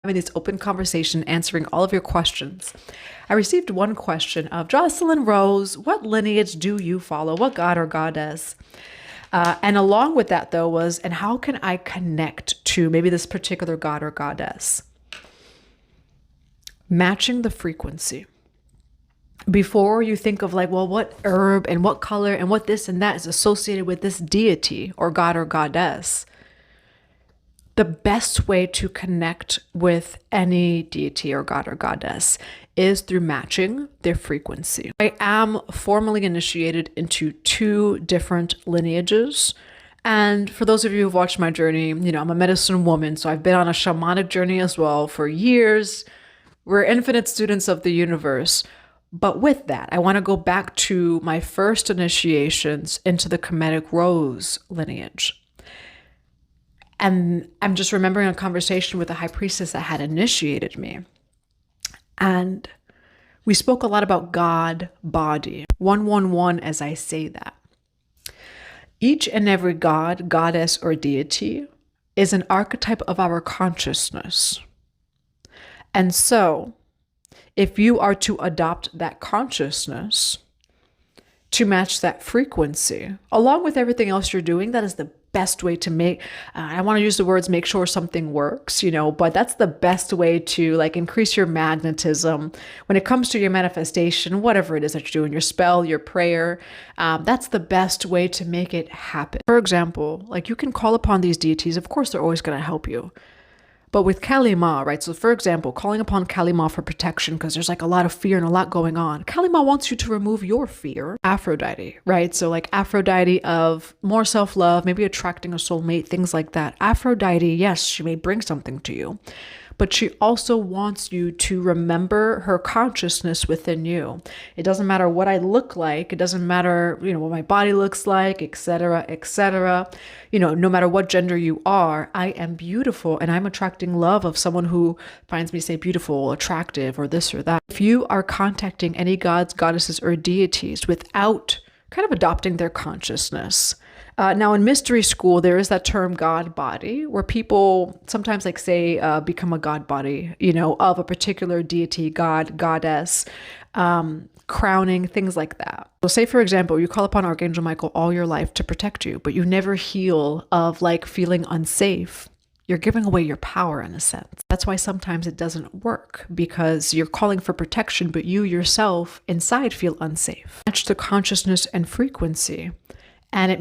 Having this open conversation, answering all of your questions. I received one question of Jocelyn Rose, what lineage do you follow? What god or goddess? And along with that though was, and how can I connect to maybe this particular god or goddess? Matching the frequency. Before you think of like, well, what herb and what color and what this and that is associated with this deity or god or goddess, the best way to connect with any deity or god or goddess is through matching their frequency. I am formally initiated into 2 different lineages. And for those of you who've watched my journey, you know, I'm a medicine woman, so I've been on a shamanic journey as well for years. We're infinite students of the universe. But with that, I want to go back to my first initiations into the Kemetic Rose lineage. And I'm just remembering a conversation with a high priestess that had initiated me. And we spoke a lot about God, body, 111 as I say that. Each and every god, goddess, or deity is an archetype of our consciousness. And so, if you are to adopt that consciousness to match that frequency, along with everything else you're doing, that is the best way to make, I want to use the words, make sure something works, you know, but that's the best way to like increase your magnetism when it comes to your manifestation, whatever it is that you're doing, your spell, your prayer, that's the best way to make it happen. For example, like you can call upon these deities, of course, they're always going to help you. But with Kali Ma, right? So for example, calling upon Kali Ma for protection because there's like a lot of fear and a lot going on. Kali Ma wants you to remove your fear. Aphrodite, right? So like Aphrodite of more self-love, maybe attracting a soulmate, things like that. Aphrodite, yes, she may bring something to you, but she also wants you to remember her consciousness within you. It doesn't matter what I look like. It doesn't matter, you know, what my body looks like, etc., etc. You know, no matter what gender you are, I am beautiful and I'm attracting love of someone who finds me, say, beautiful, attractive, or this or that. If you are contacting any gods, goddesses, or deities without kind of adopting their consciousness, now in mystery school, there is that term God body where people sometimes like say become a God body, you know, of a particular deity, god, goddess, crowning, things like that. So say, for example, you call upon Archangel Michael all your life to protect you, but you never heal of like feeling unsafe. You're giving away your power in a sense. That's why sometimes it doesn't work because you're calling for protection, but you yourself inside feel unsafe. Match the consciousness and frequency. And it